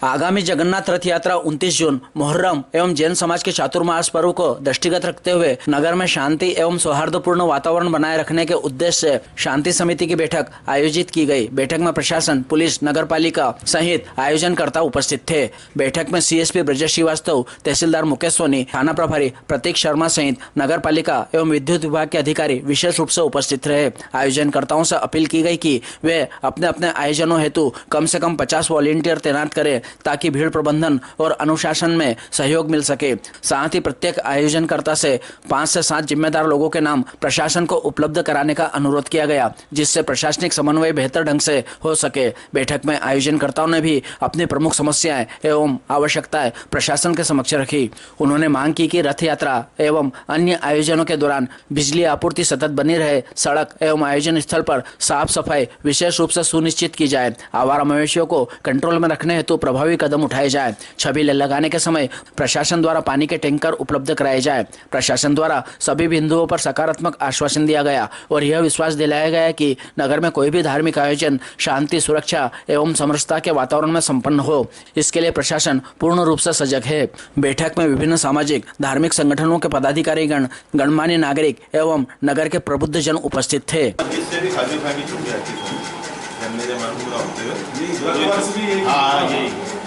आगामी जगन्नाथ रथ यात्रा 29 जून मुहर्रम एवं जैन समाज के चातुर्मास पर्व को दृष्टिगत रखते हुए नगर में शांति एवं सौहार्दपूर्ण वातावरण बनाए रखने के उद्देश्य से शांति समिति की बैठक आयोजित की गई। बैठक में प्रशासन, पुलिस, नगरपालिका सहित आयोजनकर्ता उपस्थित थे। बैठक में सीएसपी ब्रजेश श्रीवास्तव, तहसीलदार मुकेश सोनी, थाना प्रभारी प्रतीक शर्मा सहित नगरपालिका एवं विद्युत विभाग के अधिकारी विशेष रूप से उपस्थित रहे। आयोजनकर्ताओं से अपील की गई कि वे अपने अपने आयोजनों हेतु कम से कम 50 वॉलेंटियर तैनात करें ताकि भीड़ प्रबंधन और अनुशासन में सहयोग मिल सके। साथ ही प्रत्येक आयोजनकर्ता से 5 से 7 जिम्मेदार लोगों के नाम प्रशासन को उपलब्ध कराने का अनुरोध किया गया, जिससे प्रशासनिक समन्वय बेहतर ढंग से हो सके। बैठक में आयोजनकर्ताओं ने भी अपनी प्रमुख समस्याएं एवं आवश्यकताएं प्रशासन के समक्ष रखी। उन्होंने मांग की कि रथ यात्रा एवं अन्य आयोजनों के दौरान बिजली आपूर्ति सतत बनी रहे, सड़क एवं आयोजन स्थल पर साफ सफाई विशेष रूप से सुनिश्चित की जाए, आवारा मवेशियों को कंट्रोल में रखने हेतु प्रभावी कदम उठाए जाए। छबीलें लगाने के समय प्रशासन द्वारा पानी के टैंकर उपलब्ध कराए जाए। प्रशासन द्वारा सभी बिंदुओं पर सकारात्मक आश्वासन दिया गया और यह विश्वास दिलाया गया कि नगर में कोई भी धार्मिक आयोजन शांति, सुरक्षा एवं समरसता के वातावरण में संपन्न हो, इसके लिए प्रशासन पूर्ण रूप से सजग है। बैठक में विभिन्न सामाजिक धार्मिक संगठनों के पदाधिकारी गण, गणमान्य नागरिक एवं नगर के प्रबुद्ध जन उपस्थित थे।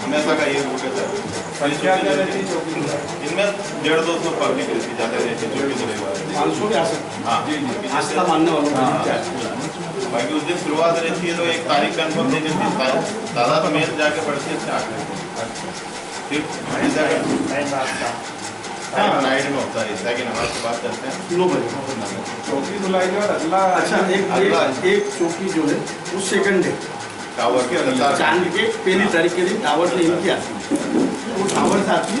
हमेशा का ये रूट है सर। इनमें 150-200 पब्लिक रहती जाते रहते जो भी रविवार 500 भी आ सकते। हाँ जी जी, आस्था मानने वालों का बाकी उस दिन शुरुआत रहती है तो 1 तारीख कंफर्म दे देती है। दादा तो मेल जाके पढ़ते हैं 8 फिर नाइट में होता है ऐसा कि नमाज के बाद करते हैं 9 बजे चौकी बुलाई और अगला। अच्छा एक चौकी जो है वो सेकंड है टावर के चांद के पहली तारीख के दिन टावर से इनकी आती है। वो टावर से आती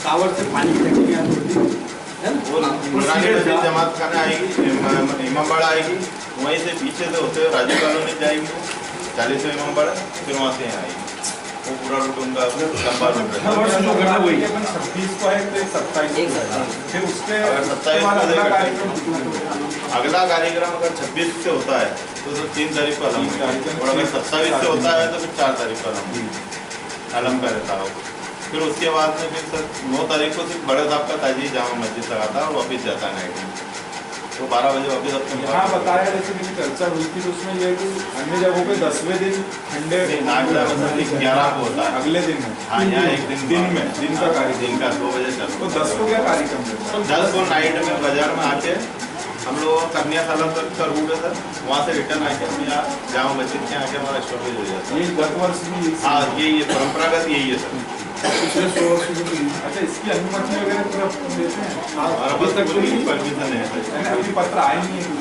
टावर से पानी की टंकी आती है, जमात खाना आएगी, इमामबाड़ा आएगी, वहीं से पीछे से होते हुए राजीव कॉलोनी जाएगी 40 इमामबाड़ा, फिर वहाँ से आएगी। वो पूरा रूट उनका लंबा रूट है। 26 को है तो 27 फिर उसके 27 अगला कार्यक्रम अगर 26 से होता है तो 3 तारीख को अलम और अगर 27 से होता है तो फिर 4 तारीख को अलम का रहता है। फिर उसके बाद में फिर 9 तारीख को सिर्फ बड़े साहब का ताजी जामा मस्जिद लगाता है और वापिस जाता है नाइट में, तो 12 बजे वापिस अपने यहाँ बताया। जैसे मेरी चर्चा हुई थी तो उसमें ये कि अन्य जगहों पे 10वें दिन ठंडे 11 को होता है अगले दिन। हाँ यहाँ एक दिन में दिन का कार्यक्रम दिन का 2 बजे चलता। तो 10 को क्या कार्यक्रम है? तो 10 को नाइट में बाजार में आके हम लोग कन्या साला तक का रूट है सर, वहाँ से रिटर्न आके हम यहाँ जामा मस्जिद के आके हमारा स्टॉपेज हो जाता है। ये गत वर्ष भी हाँ ये परंपरागत यही है सर। पिछले 100 वर्ष से। अच्छा इसकी अनुमति वगैरह पूरा देते हैं? अभी तक कोई परमिशन है, अभी पत्र आए नहीं है सर।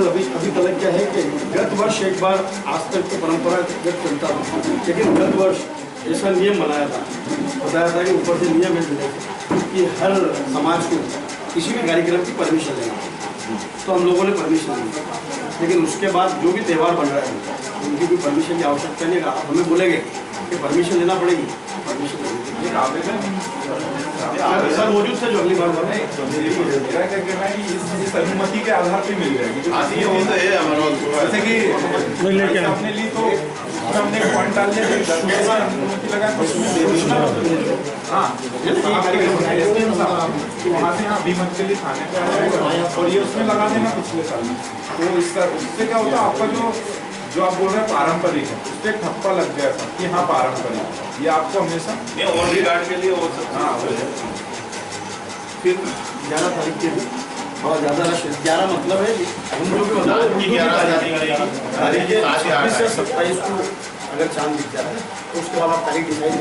अभी तक क्या है कि गत वर्ष एक बार आज तक तो परंपरागत चलता था, लेकिन गत वर्ष ऐसा नियम बनाया था, बताया था कि ऊपर से नियम है कि हर समाज को किसी भी कार्यक्रम की परमिशन लेना, तो हम लोगों ने परमिशन दी। लेकिन उसके बाद जो भी त्यौहार बन रहा है उनकी भी परमिशन की आवश्यकता नहीं। आप हमें बोलेंगे कि परमिशन लेना पड़ेगी, परमिशन आवेदन सर मौजूद था जो अगली बार मेरा क्या कहना है कि इस अनुमति के आधार पर मिल जाएगी। जैसे कि आपने ली तो हमने पॉइंट डाल दिया अनुमति लगा वहाँ से यहाँ बीमत के लिए थाने पे आया और ये उसमें लगा देना पिछले साल में। तो उससे क्या होता है आपका जो आप बोल रहे हैं पारंपरिक है, उस पर ठप्पा लग गया था कि हाँ पारंपरिक, ये आपको हमेशा ओनली गार्ड के लिए हो सकता। हाँ फिर 11 तारीख के लिए बहुत ज़्यादा रश है। 11 मतलब है हम लोग भी बता 26 से 27 को अगर चांद दिख जाता है तो उसके बाद आप तारीख डिसाइड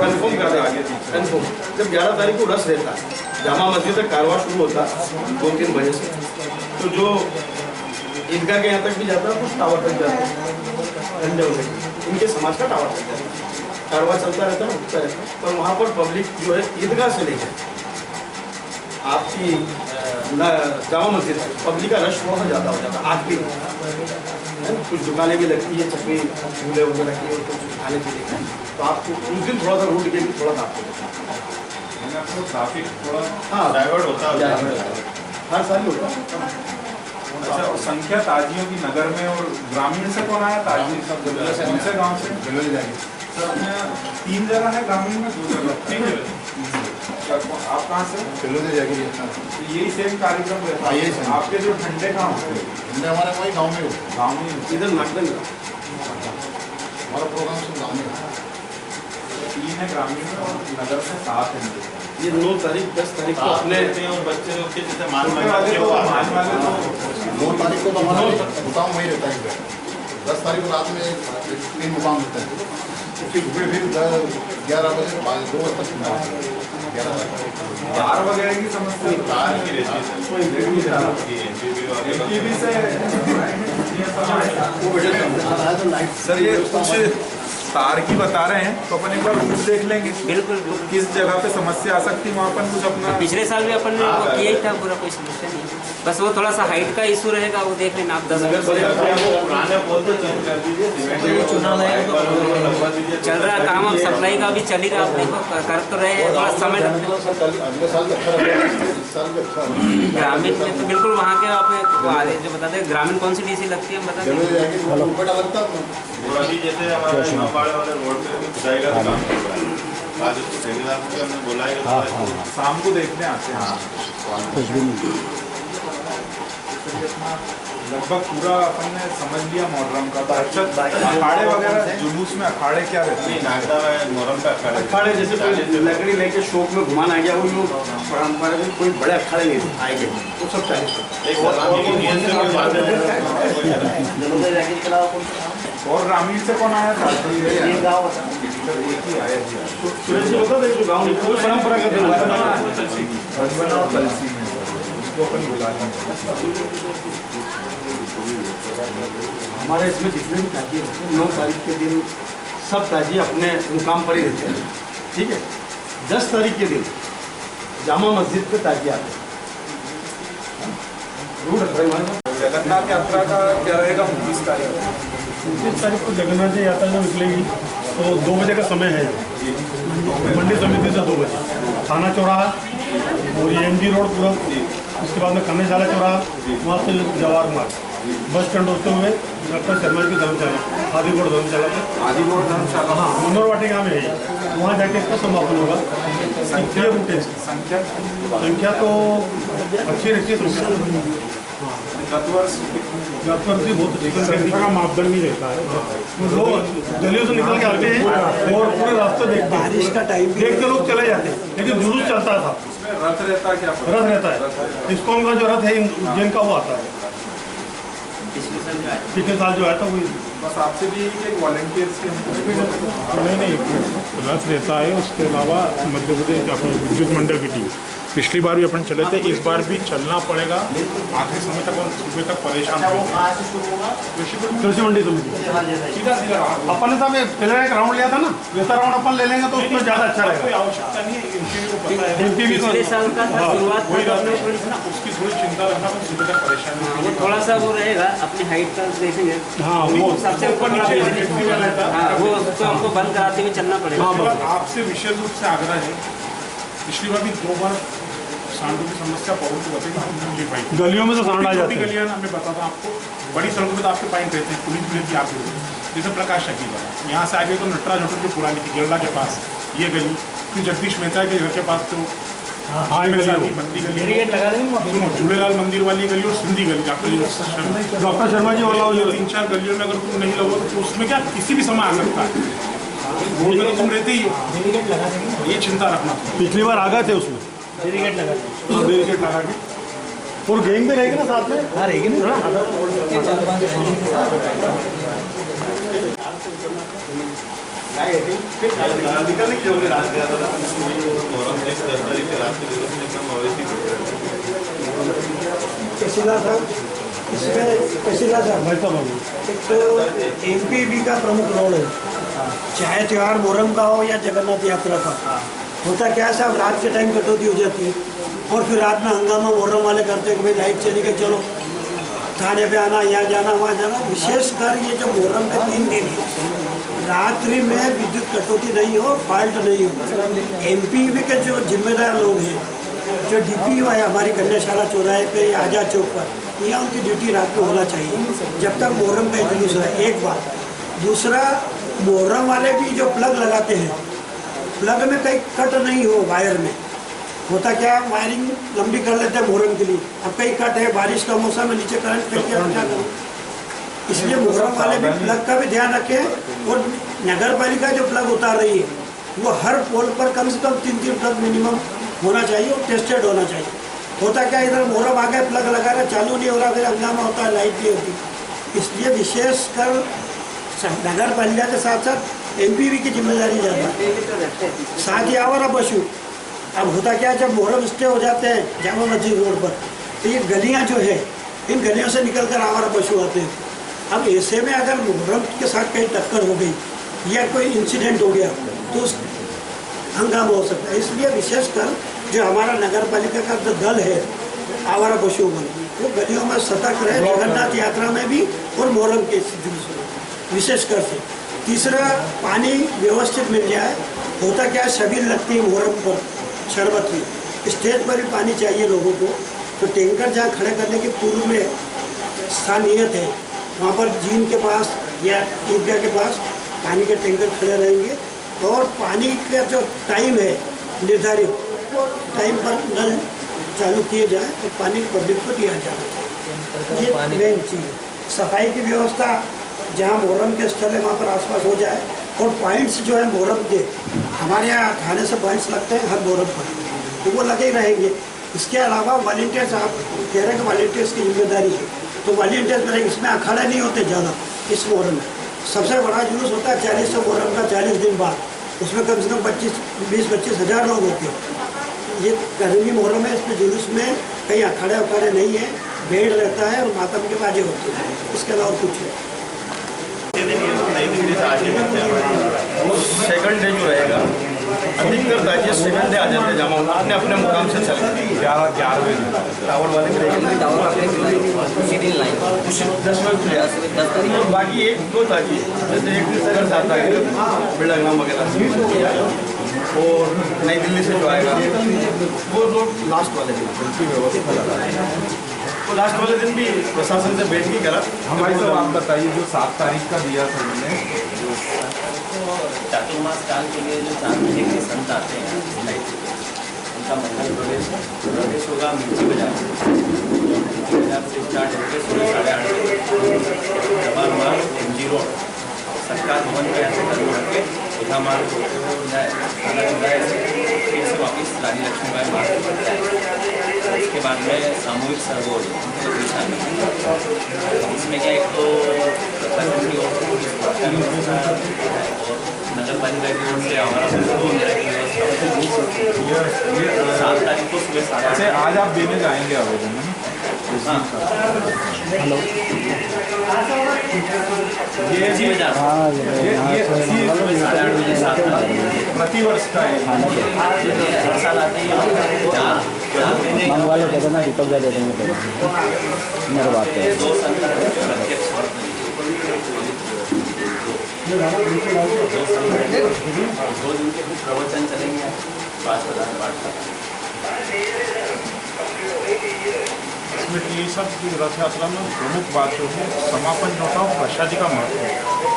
कन्फर्म कर देंगे। कन्फर्म जब 11 तारीख को रश रहता है, जामा मस्जिद तक कारवां शुरू होता है 2-3 बजे से, तो जो ईदगाह के यहाँ तक भी जाता है, कुछ टावर तक जाता है, इनके समाज का टावर तक जाता है, कारवां चलता रहता है, उठता रहता है। पर वहाँ पर पब्लिक जो है ईदगाह से लेकर आपकी जामा मस्जिद पब्लिक का रश बहुत ज़्यादा हो जाता है। आज भी कुछ दुकानें भी लगती है, चकनी झूले वगैरह की और कुछ खाने पीने, तो आपको उस दिन थोड़ा सा रूट के भी थोड़ा सा आपको ट्रैफिक थोड़ा हाँ डाइवर्ट होता है, हर साल होता है। अच्छा, और संख्या ताजियों की नगर में और ग्रामीण से कौन आया? ताजी कौन से गाँव से? सर अपने 3 जगह है ग्रामीण में, 2 जगह 3 जगह। आप कहाँ से? तो यही सेम कार्यक्रम रहता है? आपके जो ठंडे कहाँ होते हैं? हमारे वही गाँव में गाँव में इधर नागदन हमारा प्रोग्राम सब गाँव में 3 है ग्रामीण में और नगर में 7 है। ये 9 तारीख 10 तारीख को अपने और बच्चे लोग के जैसे मान 9 तारीख को तो हमारा मुकाम वही रहता है। 10 तारीख को रात में 3 मुकाम होते हैं, फिर 11 बजे 2 बजे तक 11 कार वगैरह की समस्या एमटीबी से सर ये कुछ तार की बता रहे हैं तो अपन एक बार रूट देख लेंगे। बिल्कुल तो किस जगह पे समस्या आ सकती है वहाँ अपन कुछ अपना पिछले साल भी अपन ने वो किया ही था, पूरा कोई समस्या नहीं। बस वो थोड़ा सा हाइट का इशू रहेगा, वो देख लेना आप 10 चल रहा है काम, अब सप्लाई का भी चल ही रहा, आप देखो कर तो रहे हैं, थोड़ा समय अगले साल भी अच्छा रहेगा, इस साल भी अच्छा ग्रामीण में तो बिल्कुल वहाँ के आप जो बताते हैं ग्रामीण कौन सी डीसी लगती है हम बता दें। अभी जैसे हमारे नौपाड़े वाले रोड पे खुदाई का काम चल रहा है, आज उसको ठेकेदार को हमने बोला है शाम को देखने आते हैं। लगभग पूरा अपन ने समझ लिया मुहर्रम का। तो अच्छा अखाड़े वगैरह जुलूस में अखाड़े क्या रहते हैं? नागदा में मुहर्रम का अखाड़े जैसे कोई लकड़ी लेके शौक में घुमाना गया, वो लोग परंपरा में कोई बड़े अखाड़े नहीं आएंगे, वो सब चाहिए। और ग्रामीण से कौन आया था? परंपरा का अपन बुला हमारे इसमें जितने भी ताजिए होते हैं 9 तारीख के दिन सब ताजिए अपने मुकाम पर ही रहते हैं, ठीक है। 10 तारीख के दिन जामा मस्जिद पे ताजिए आते हैं। जगन्नाथ यात्रा का क्या रहेगा 29 तारीख? 29 तारीख को जगन्नाथ जी यात्रा जब निकलेगी तो 2 बजे का समय है, मंडी समिति से 2 बजे थाना चौराहा और ये MG रोड पूरा, उसके बाद में कन्याशाला चौराहा, वहाँ से जवाहर मार्ग बस स्टैंड होते हुए डॉक्टर शर्मा की धर्मशाला आदिगौड़ धर्मशाला पे आदिगौड़ धर्मशाला, हाँ मनोहर वाटिका में है, वहाँ जाके इसका समापन होगा। संख्या रूट है, संख्या तो अच्छी रहती है। गत वर्ष भी बहुत अच्छी का मापदंड नहीं रहता है, लोग गलियों से निकल के आते हैं और पूरे रास्ते देखते हैं, बारिश का टाइम देखते लोग चले जाते हैं, लेकिन जुलूस चलता था। रथ रहता है क्या? रथ रहता है, इस्कॉन का जो रथ है उज्जैन का वो आता है, पिछले साल जो आया था वही। बस आपसे भी वॉलंटियर्स नहीं रथ रहता है, उसके अलावा मध्य प्रदेश अपने विद्युत मंडल की टीम पिछली बार भी अपन चले थे, इस बार भी चलना पड़ेगा आखिरी समय तक और सुबह तक परेशान होगा। कृषि मंडी समिति सीधा अपन ने साहब पहले एक राउंड लिया था ना, वैसा राउंड अपन ले लेंगे तो उसमें ज़्यादा अच्छा रहेगा। कोई आवश्यकता नहीं है, पिछले साल का शुरुआत उसकी थोड़ी चिंता रखना, सुबह तक परेशानी वो थोड़ा सा वो रहेगा, अपनी हाइट का देखेंगे। हाँ वो सबसे ऊपर वो तो हमको बंद कराते हुए चलना पड़ेगा। आपसे विशेष रूप से आग्रह है, पिछली बार भी 2 बार सांडों की समस्या बहुत होती है, गलियों में तो सांड आ जाती है। गलियां मैं बताता हूँ आपको, बड़ी सड़कों पे तो आपके पॉइंट रहते हैं, पुलिस भी रहती है आपकी, जैसे प्रकाश शकी वाला यहाँ से आगे तो नटराज होटल जो पुरानी थी गिरला के पास ये गली, फिर जगदीश मेहता के घर के पास तो बंदी गली, झूलेलाल मंदिर वाली गली और सिंधी गली, डॉक्टर शर्मा जी वाला 3-4 गलियों में अगर तुम नहीं लगो तो उसमें क्या किसी भी समय आ सकता है, रोड में तो तुम रहते ही हो, ये चिंता रखना। पिछली बार आ गए थे उसमें बैरिकेड लगा के और गेम भी रहेगी ना साथ में। हाँ रहेगी ना, निकलने की जरूरत एक तो MPB का प्रमुख रोल है, चाहे त्यौहार मुहर्रम का हो या जगन्नाथ यात्रा का। होता क्या है साहब, रात के टाइम कटौती हो जाती है और फिर रात में हंगामा मुहर्रम वाले करते हैं कि भाई लाइट चली गई, चलो थाने पे आना, यहाँ जाना वहाँ जाना। विशेषकर ये जो मुहर्रम के 3 दिन रात्रि में विद्युत कटौती नहीं हो, फॉल्ट नहीं हो, MPB के जो जिम्मेदार लोग हैं जो डीपीओ है हमारी कन्याशाला चौराहे पे या आजाद चौक पर, यहाँ उनकी ड्यूटी रात में होना चाहिए जब तक मुहर्रम का जुलूस है, एक बात। दूसरा, मुहर्रम वाले भी जो प्लग लगाते हैं, प्लग में कहीं कट नहीं हो वायर में। होता क्या, वायरिंग लंबी कर लेते हैं मुहर्रम के लिए, अब कहीं कट है, बारिश का मौसम है, नीचे करंट फेंक के क्या करूँ। इसलिए मुहर्रम वाले भी प्लग का भी ध्यान रखें। और नगर पालिका जो प्लग उतार रही है वो हर पोल पर कम से कम 3 प्लग मिनिमम होना चाहिए और टेस्टेड होना चाहिए। होता क्या, इधर मुहर्रम आ गया, प्लग लगा रहा, चालू नहीं हो रहा, फिर हंगामा होता है, लाइट नहीं होती। इसलिए विशेषकर नगर पालिका के साथ साथ एमपीवी की जिम्मेदारी ज़्यादा है। साथ ही आवारा पशु, अब होता क्या, जब मुहर्रम स्टे हो जाते हैं जामा मस्जिद रोड पर, तो ये गलियाँ जो है, इन गलियों से निकल कर आवारा पशु आते हैं। अब ऐसे में अगर मुहर्रम के साथ कहीं टक्कर हो गई या कोई इंसिडेंट हो गया तो हंगामा हो सकता है। इसलिए विशेषकर जो हमारा नगर पालिका का जो दल है आवारा पशुओं बल, वो गलियों में सतर्क रहे, जगन्नाथ यात्रा में भी और मुहर्रम के जुलूस में विशेषकर से। तीसरा, पानी व्यवस्थित मिल जाए। होता क्या, शबीर लगती है मुहर्रम पर शरबत में, स्टेज पर भी पानी चाहिए लोगों को, तो टैंकर जहाँ खड़े करने के पूर्व में स्थानीयत है, वहाँ पर जीन के पास या ईदगाह के पास पानी के टैंकर खड़े रहेंगे। और पानी का जो टाइम है निर्धारित, टाइम पर नल चालू किए जाए तो पानी पब्लिक को दिया जाए। ये मेन चीज़ है। सफाई की व्यवस्था जहाँ मुहर्रम के स्थल है वहाँ पर आसपास हो जाए। और पॉइंट्स जो है मुहर्रम के, हमारे यहाँ थाने से पॉइंट्स लगते हैं हर मुहर्रम पर, तो वो लगे ही रहेंगे। इसके अलावा वॉलंटियर्स, आप कह रहे हैं कि वॉलंटियर्स की जिम्मेदारी है, तो वॉलंटियर्स रहेंगे। इसमें अखाड़े नहीं होते ज़्यादा। इस मुहर्रम में सबसे बड़ा जुलूस होता है 40 मुहर्रम का, 40 दिन बाद, उसमें कम से कम 20-25 हज़ार लोग होते हैं। ये गर्मी मुहर्रम है, इसमें जुलूस में कहीं अखाड़े उखाड़े नहीं है, भीड़ रहता है और मातम के बाजे होते हैं, इसके अलावा कुछ है। सेकंड डे जो रहेगा, अधिकतर ताजिए सेकंड डे आ जाते हैं, जमा अपने अपने मुकाम से चले 11 बजे टावर वाले उसी दिन लाइन 10 बजे और बाकी 1-2 ताजिए, जैसे एक दिन से आता है बिड़ाग्राम वगैरह से, और नई दिल्ली से जो आएगा वो लोग लास्ट वाले दिन उनकी व्यवस्था लगा है। तो लास्ट वाले दिन भी प्रशासन से बैठ के करा। हमारे साहब आप बताइए, जो 7 तारीख का दिया था हमने, चातुर्मास काल के लिए जो 4 बजे के संत आते हैं, उनका मंगल प्रवेश होगा मिर्ची बाजार से स्टार्ट होकर 8:30 बजे जवाहर मार्ग MG रोड सरकार भवन पे ऐसे कदम रख के उठा मार्ग फिर से वापस रानी लक्ष्मीबाई मार्ग पर जाए। उसके बाद में सामूहिक सरगोल इसमें क्या, एक तो प्रखंड की ओर और नगर पालिका की ओर से हमारा 7 तारीख को सुबह 7 आज आप देने जाएंगे आवेदन है? हेलो, ये प्रतिवर्ष का है, हर साल आते हैं। मंगवा लो, कहते ना दीपक दे देंगे, मेरे बात है। 2 साल का प्रत्यक्ष दो दिन के कुछ प्रवचन चलेंगे, 5,000 पाठ का। इसमें ये सब रथ यात्रा में प्रमुख बात जो है, समापन जो था वर्षा जी का महत्व है।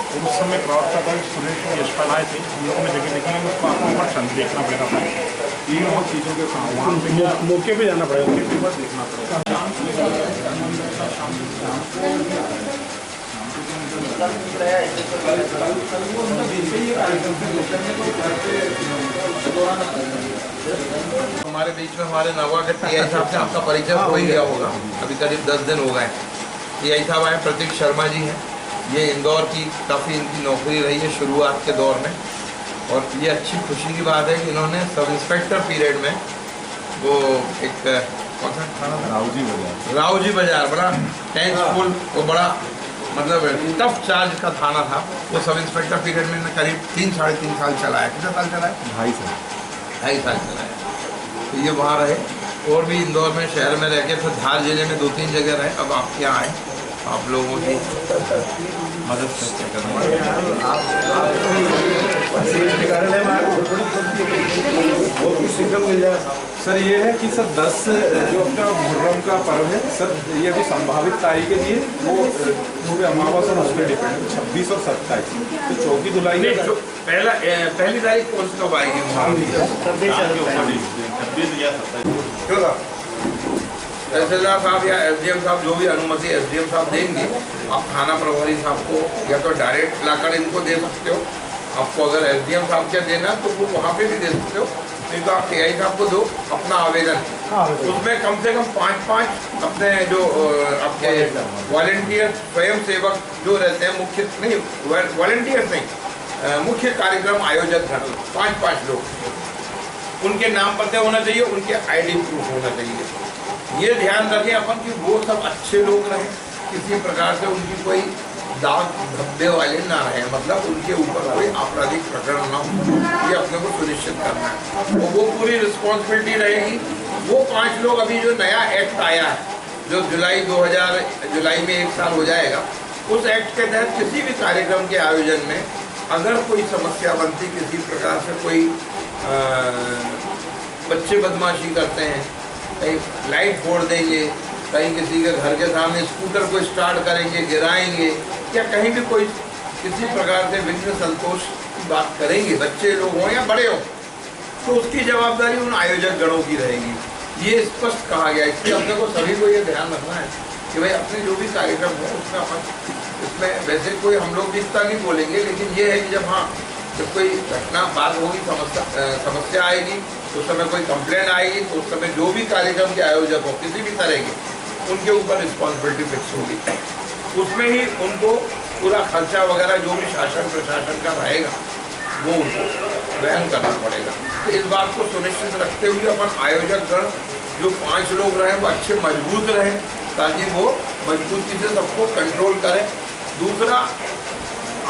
तो उस समय प्रवक्ता दल सुरेश यशपाल आए थे, हम लोगों ने जगह देखी, उसको आंखों पर संग देखना पड़ेगा। तीनों चीज़ों के वहाँ पे मौके पे जाना पड़ेगा, मौके पर देखना पड़ेगा। हमारे बीच में हमारे नवागत टीआई साहब से आपका परिचय हो ही गया होगा, अभी करीब 10 दिन हो गए। टीआई साहब आए, प्रतीक शर्मा जी हैं। ये इंदौर की काफ़ी इनकी नौकरी रही है शुरुआत के दौर में, और ये अच्छी खुशी की बात है कि इन्होंने सब इंस्पेक्टर पीरियड में वो एक कौन सा थाना था, रावजी बाजार, बड़ा टेंसफुल, वो बड़ा मतलब टफ चार्ज का थाना था। वो सब इंस्पेक्टर पीरियड में करीब 3-3.5 साल चलाया। कितना साल चलाया? 2.5 साल चलाया। तो ये वहाँ रहे, और भी इंदौर में शहर में रह के, फिर धार जिले में 2-3 जगह रहे। अब आप क्या आए, आप लोगों की मदद से कार्यालय में मिल जाए। सर ये है कि सर 10 जो अपना मुहर्रम का पर्व है सर, ये अभी संभावित तारीखें दिए वो पूरे अमावस और उस पर डिपेंड है, 26 और 27। तो चौकी धुलाई पहली तारीख कौन सी कब आएगी? 26 या 27। तहसीलदार साहब या एसडीएम साहब जो भी अनुमति एसडीएम साहब देंगे, आप थाना प्रभारी साहब को या तो डायरेक्ट लाकर इनको दे सकते हो। आपको अगर एसडीएम साहब क्या देना तो वो वहाँ पे भी दे सकते हो, नहीं तो आप टीआई साहब को दो अपना आवेदन। उसमें कम से कम 5-5 अपने जो आपके वॉलेंटियर स्वयं सेवक जो रहते हैं, मुख्य नहीं वॉलेंटियर्स नहीं, मुख्य कार्यक्रम आयोजक हैं 5-5 लोग, उनके नाम पते होना चाहिए, उनके आईडी प्रूफ होना चाहिए। ये ध्यान रखें अपन कि वो सब अच्छे लोग रहें, किसी प्रकार से उनकी कोई दाग धब्बे वाले ना रहे, मतलब उनके ऊपर कोई आपराधिक प्रकरण ना हो, ये अपने को सुनिश्चित करना है। तो वो पूरी रिस्पॉन्सिबिलिटी रहेगी। वो 5 लोग अभी जो नया एक्ट आया है, जो जुलाई में 1 साल हो जाएगा, उस एक्ट के तहत किसी भी कार्यक्रम के आयोजन में अगर कोई समस्या बनती, किसी प्रकार से कोई बच्चे बदमाशी करते हैं, कहीं लाइट फोड़ देंगे, कहीं किसी के घर के सामने स्कूटर को स्टार्ट करेंगे, गिराएंगे, या कहीं भी कोई किसी प्रकार से विघ्न संतोष की बात करेंगे, बच्चे लोग हों या बड़े हों, तो उसकी जवाबदारी उन आयोजक गणों की रहेगी। ये स्पष्ट कहा गया। इसलिए अपने को सभी को ये ध्यान रखना है कि भाई अपने जो भी कार्यक्रम हो उसमें अपन इसमें वैसे कोई हम लोग भी इतना नहीं बोलेंगे, लेकिन ये है कि जब कोई घटना बात होगी, समस्या आएगी, उस समय कोई कंप्लेंट आएगी, तो उस समय जो भी कार्यक्रम के आयोजक हो किसी भी तरह के, उनके ऊपर रिस्पॉन्सिबिलिटी फिक्स होगी। उसमें ही उनको पूरा खर्चा वगैरह जो भी शासन प्रशासन का रहेगा वो उनको वहन करना पड़ेगा। तो इस बात को सुनिश्चित रखते हुए अपन आयोजक गण जो 5 लोग रहें वो अच्छे मजबूत रहें, ताकि वो मजबूती से सबको कंट्रोल करें। दूसरा,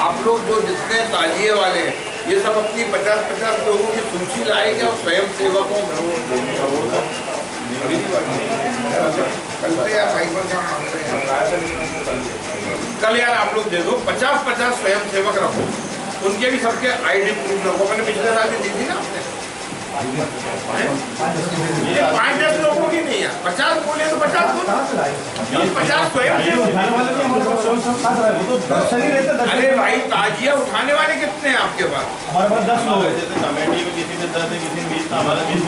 आप लोग जो जितने ताजिए वाले हैं, ये सब अपनी 50-50 लोगों की सूची लाएंगे और स्वयं सेवकों कल यार आप लोग दे दो 50-50 स्वयं सेवक रखो, उनके भी सबके आईडी प्रूफ रखो। मैंने पिछले साल भी दी थी ना आपने, 5-10 लोगों की नहीं है, 50 बोले तो 50 50 स्वयं अरे भाई ताजिया उठाने वाले कितने हैं आपके पास? हमारे पास 10 लोग हैं। जैसे कमेटी में किसी ने 10 है, किसी ने 20, हमारा 20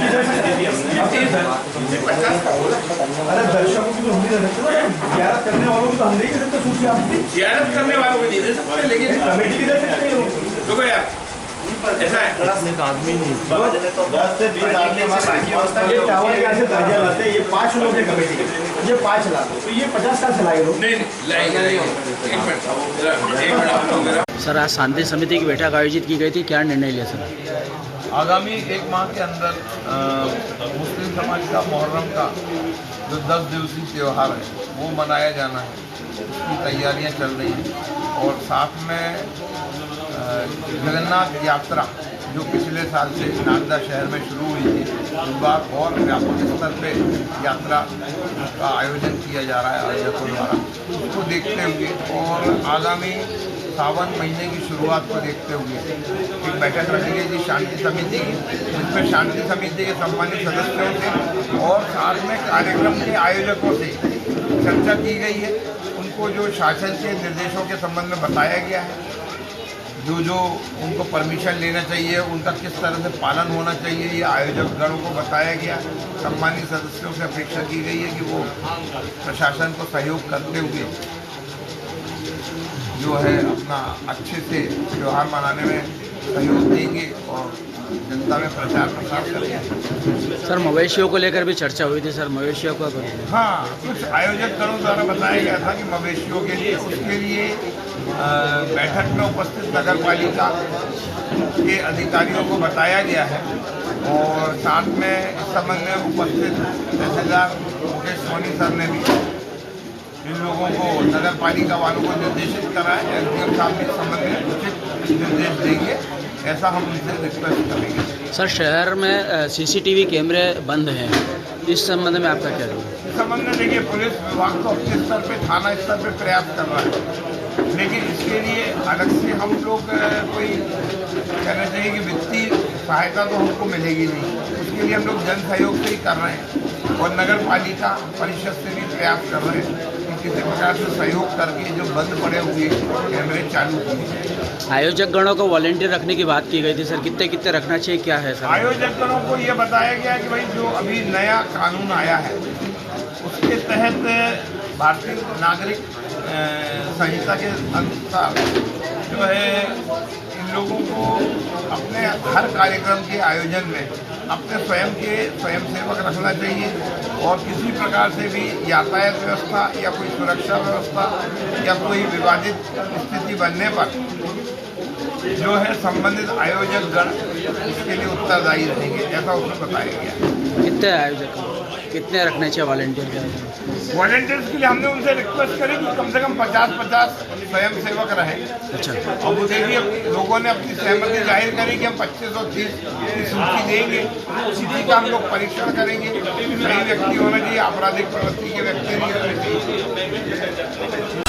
अरे दर्शकों की तो हम नहीं दे सकते, जियारत करने वालों की तो हम नहीं दे सकते सूची। आप जियारत करने वालों को नहीं दे सकते, लेकिन कमेटी की दे सकते हैं। तो यार ऐसा है, 10 से 20 आदमी ये टावर के ऐसे ताजिया लाते हैं, ये 5 लोग हैं कमेटी के, ये 5 लाते, तो ये 50 का चलाए लोग नहीं लाएंगे। एक मिनट सर, आज शांति समिति की बैठक आयोजित की गई थी, क्या निर्णय लिया सर? आगामी 1 माह के अंदर मुस्लिम समाज का मुहर्रम का जो 10 दिवसीय त्यौहार है वो मनाया जाना है, उसकी तैयारियां चल रही हैं। और साथ में जगन्नाथ यात्रा जो पिछले साल से नागदा शहर में शुरू हुई थी, इस बार और व्यापक स्तर पे यात्रा का आयोजन किया जा रहा है आयोजकों द्वारा। उसको देखते हुए और आगामी सावन महीने की शुरुआत को देखते हुए एक बैठक रखी गई थी शांति समिति की, जिसमें शांति समिति के सम्मानित सदस्यों से और साथ में कार्यक्रम के आयोजकों से चर्चा की गई है। उनको जो शासन के निर्देशों के संबंध में बताया गया है, जो उनको परमिशन लेना चाहिए, उनका किस तरह से पालन होना चाहिए, ये आयोजक गणों को बताया गया। सम्मानित सदस्यों से अपेक्षा की गई है कि वो प्रशासन को सहयोग करते हुए जो है अपना अच्छे से त्यौहार मनाने में सहयोग देंगे और जनता में प्रचार प्रसार करेंगे। सर, मवेशियों को लेकर भी चर्चा हुई थी सर, मवेशियों को हाँ, कुछ आयोजक गणों द्वारा बताया गया था कि मवेशियों के लिए उसके लिए बैठक में उपस्थित नगर पालिका के अधिकारियों को बताया गया है और साथ में इस संबंध में उपस्थित तहसीलदार मुकेश सोनी सर ने भी इन लोगों को नगर पालिका वालों को निर्देशित करा है। एसडीएम साहब इस संबंध में उचित निर्देश देंगे, ऐसा हम उनसे रिक्वेस्ट करेंगे। सर, शहर में सीसीटीवी कैमरे बंद हैं, इस संबंध में आपका क्या कहना है? इस संबंध में देखिए, पुलिस विभाग तो अपने स्तर पे थाना स्तर पे प्रयास कर रहा है, लेकिन इसके लिए अलग से हम लोग कोई कहना चाहिए कि वित्तीय सहायता तो हमको मिलेगी नहीं। इसके लिए हम लोग जन सहयोग से ही कर रहे हैं और नगर पालिका परिषद से भी प्रयास कर रहे हैं कि किसी प्रकार से सहयोग करके जो बंद पड़े हुए कैमरे चालू किए जाए। आयोजक गणों को वॉलेंटियर रखने की बात की गई थी सर, कितने कितने रखना चाहिए, क्या है सर? आयोजक गणों को ये बताया गया कि भाई जो अभी नया कानून आया है उसके तहत भारतीय नागरिक संहिता के अनुसार जो है इन लोगों को अपने हर कार्यक्रम के आयोजन में अपने स्वयं के स्वयंसेवक रखना चाहिए और किसी प्रकार से भी यातायात व्यवस्था या कोई सुरक्षा व्यवस्था या कोई विवादित स्थिति बनने पर जो है संबंधित आयोजक गण इसके लिए उत्तरदायी रहेंगे, ऐसा उसमें बताया गया। कितने आयोजक, कितने रखने चाहिए वॉलेंटियर के? वॉलेंटियर्स के लिए हमने उनसे रिक्वेस्ट करी कि कम से कम 50-50 स्वयंसेवक रहे। अच्छा। और वो देखिए लोगों ने अपनी सहमति जाहिर करी कि हम 25 और 30 की सूची देंगे, उसी का हम लोग परीक्षण करेंगे। सही व्यक्ति होना चाहिए, आपराधिक प्रवृत्ति के व्यक्ति नहीं होने चाहिए।